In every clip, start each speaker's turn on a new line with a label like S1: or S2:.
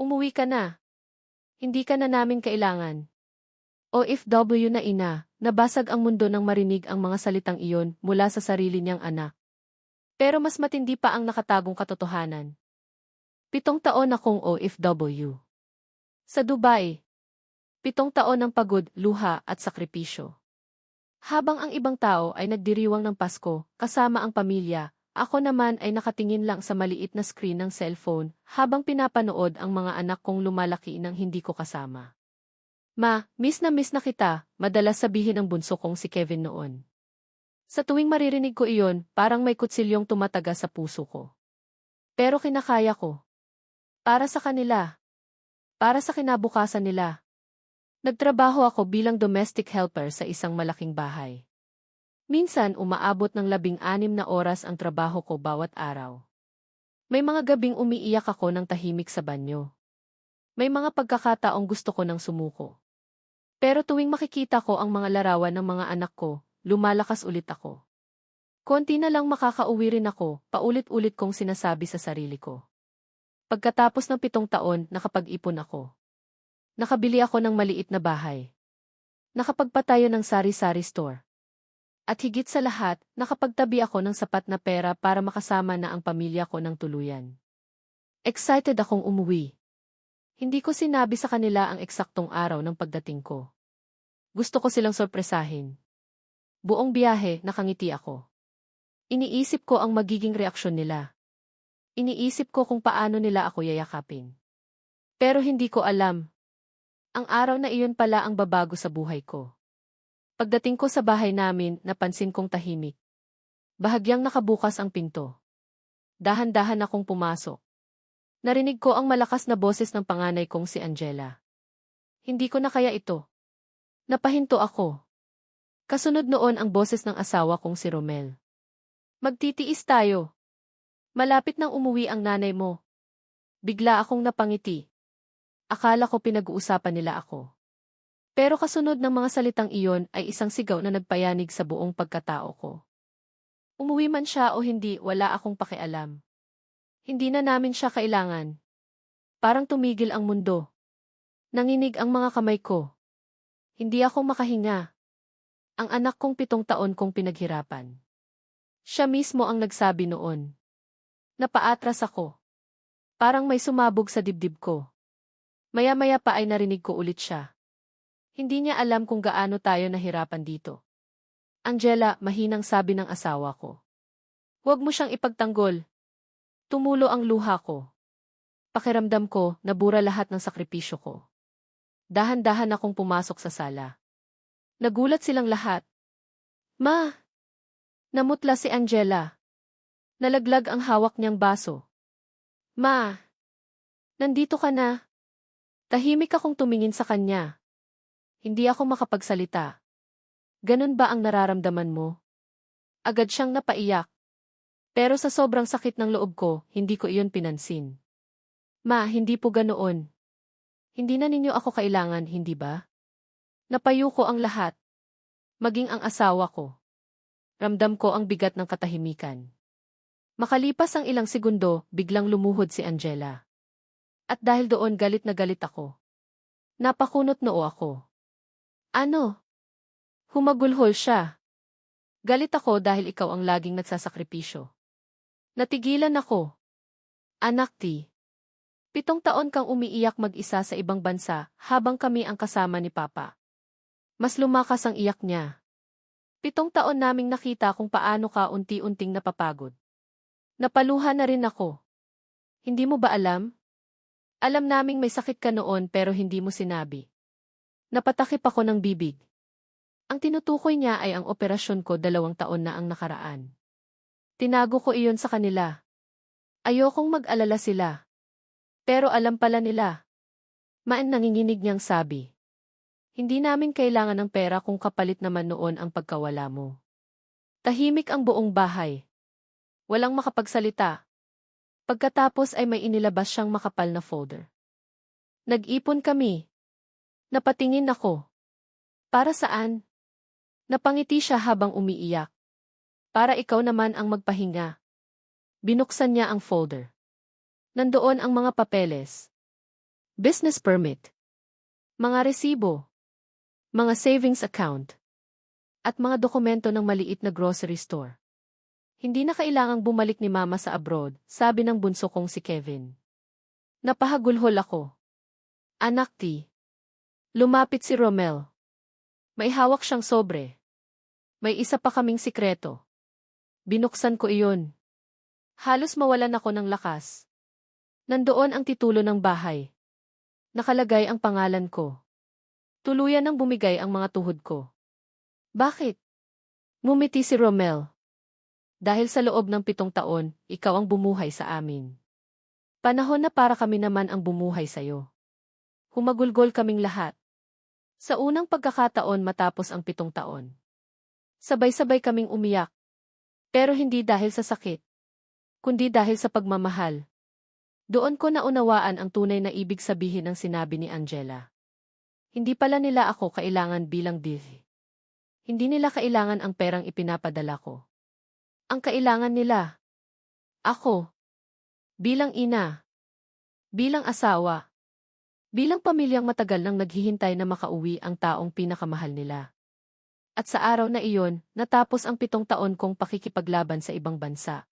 S1: Umuwi ka na. Hindi ka na namin kailangan. OFW na ina, nabasag ang mundo nang marinig ang mga salitang iyon mula sa sarili niyang anak. Pero mas matindi pa ang nakatagong katotohanan. 7 taon akong OFW. Sa Dubai. 7 taon ng pagod, luha at sakripisyo. Habang ang ibang tao ay nagdiriwang ng Pasko, kasama ang pamilya, ako naman ay nakatingin lang sa maliit na screen ng cellphone habang pinapanood ang mga anak kong lumalaki nang hindi ko kasama. Ma, miss na kita, madalas sabihin ng bunso kong si Kevin noon. Sa tuwing maririnig ko iyon, parang may kutsilyong tumataga sa puso ko. Pero kinakaya ko. Para sa kanila. Para sa kinabukasan nila. Nagtrabaho ako bilang domestic helper sa isang malaking bahay. Minsan umaabot ng 16 na oras ang trabaho ko bawat araw. May mga gabing umiiyak ako ng tahimik sa banyo. May mga pagkakataong gusto ko ng sumuko. Pero tuwing makikita ko ang mga larawan ng mga anak ko, lumalakas ulit ako. Konti na lang makakauwi rin ako, paulit-ulit kong sinasabi sa sarili ko. Pagkatapos ng 7 taon, nakapag-ipon ako. Nakabili ako ng maliit na bahay. Nakapagpatayo ng sari-sari store. At higit sa lahat, nakapagtabi ako ng sapat na pera para makasama na ang pamilya ko ng tuluyan. Excited akong umuwi. Hindi ko sinabi sa kanila ang eksaktong araw ng pagdating ko. Gusto ko silang sorpresahin. Buong biyahe, nakangiti ako. Iniisip ko ang magiging reaksyon nila. Iniisip ko kung paano nila ako yayakapin. Pero hindi ko alam. Ang araw na iyon pala ang babago sa buhay ko. Pagdating ko sa bahay namin, napansin kong tahimik. Bahagyang nakabukas ang pinto. Dahan-dahan akong pumasok. Narinig ko ang malakas na boses ng panganay kong si Angela. Hindi ko na kaya ito. Napahinto ako. Kasunod noon ang boses ng asawa kong si Romel. Magtitiis tayo. Malapit nang umuwi ang nanay mo. Bigla akong napangiti. Akala ko pinag-uusapan nila ako. Pero kasunod ng mga salitang iyon ay isang sigaw na nagpayanig sa buong pagkatao ko. Umuwi man siya o hindi, wala akong pakialam. Hindi na namin siya kailangan. Parang tumigil ang mundo. Nanginig ang mga kamay ko. Hindi ako makahinga. Ang anak kong 7 taon kong pinaghirapan. Siya mismo ang nagsabi noon. Napaatras ako. Parang may sumabog sa dibdib ko. Maya-maya pa ay narinig ko ulit siya. Hindi niya alam kung gaano tayo nahirapan dito. Angela, mahinang sabi ng asawa ko. Huwag mo siyang ipagtanggol. Tumulo ang luha ko. Pakiramdam ko, nabura lahat ng sakripisyo ko. Dahan-dahan akong pumasok sa sala. Nagulat silang lahat. Ma! Namutla si Angela. Nalaglag ang hawak niyang baso. Ma! Nandito ka na. Tahimik akong tumingin sa kanya. Hindi ako makapagsalita. Ganun ba ang nararamdaman mo? Agad siyang napaiyak. Pero sa sobrang sakit ng loob ko, hindi ko iyon pinansin. Ma, hindi po ganoon. Hindi na ninyo ako kailangan, hindi ba? Napayo ko ang lahat. Maging ang asawa ko. Ramdam ko ang bigat ng katahimikan. Makalipas ang ilang segundo, biglang lumuhod si Angela. At dahil doon galit na galit ako. Napakunot noo ako. Ano? Humagulhol siya. Galit ako dahil ikaw ang laging nagsasakripisyo. Natigilan ako. Anak ti. 7 taon kang umiiyak mag-isa sa ibang bansa habang kami ang kasama ni Papa. Mas lumakas ang iyak niya. 7 taon naming nakita kung paano ka unti-unting napapagod. Napaluha na rin ako. Hindi mo ba alam? Alam naming may sakit ka noon pero hindi mo sinabi. Napatakip ako ng bibig. Ang tinutukoy niya ay ang operasyon ko 2 taon na ang nakaraan. Tinago ko iyon sa kanila. Ayokong mag-alala sila. Pero alam pala nila. Nanginginig niyang sabi. Hindi namin kailangan ng pera kung kapalit naman noon ang pagkawala mo. Tahimik ang buong bahay. Walang makapagsalita. Pagkatapos ay may inilabas siyang makapal na folder. Nag-ipon kami. Napatingin ako. Para saan? Napangiti siya habang umiiyak. Para ikaw naman ang magpahinga. Binuksan niya ang folder. Nandoon ang mga papeles. business permit, mga resibo, mga savings account, at mga dokumento ng maliit na grocery store. Hindi na kailangang bumalik ni Mama sa abroad, sabi ng bunso kong si Kevin. Napahagulhol ako. Anak ti. Lumapit si Romel. May hawak siyang sobre. May isa pa kaming sikreto. Binuksan ko iyon. Halos mawalan ako ng lakas. Nandoon ang titulo ng bahay. Nakalagay ang pangalan ko. Tuluyan nang bumigay ang mga tuhod ko. Bakit? Ngumiti si Romel. Dahil sa loob ng 7 taon, ikaw ang bumuhay sa amin. Panahon na para kami naman ang bumuhay sa'yo. Humagulgol kaming lahat. Sa unang pagkakataon matapos ang 7 taon. Sabay-sabay kaming umiyak. Pero hindi dahil sa sakit, kundi dahil sa pagmamahal. Doon ko naunawaan ang tunay na ibig sabihin ng sinabi ni Angela. Hindi pala nila ako kailangan bilang div. Hindi nila kailangan ang perang ipinapadala ko. Ang kailangan nila, ako. Bilang ina, bilang asawa, bilang pamilyang matagal nang naghihintay na makauwi ang taong pinakamahal nila. At sa araw na iyon, natapos ang 7 taon kong pakikipaglaban sa ibang bansa.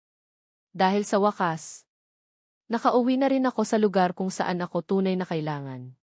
S1: Dahil sa wakas, nakauwi na rin ako sa lugar kung saan ako tunay na kailangan.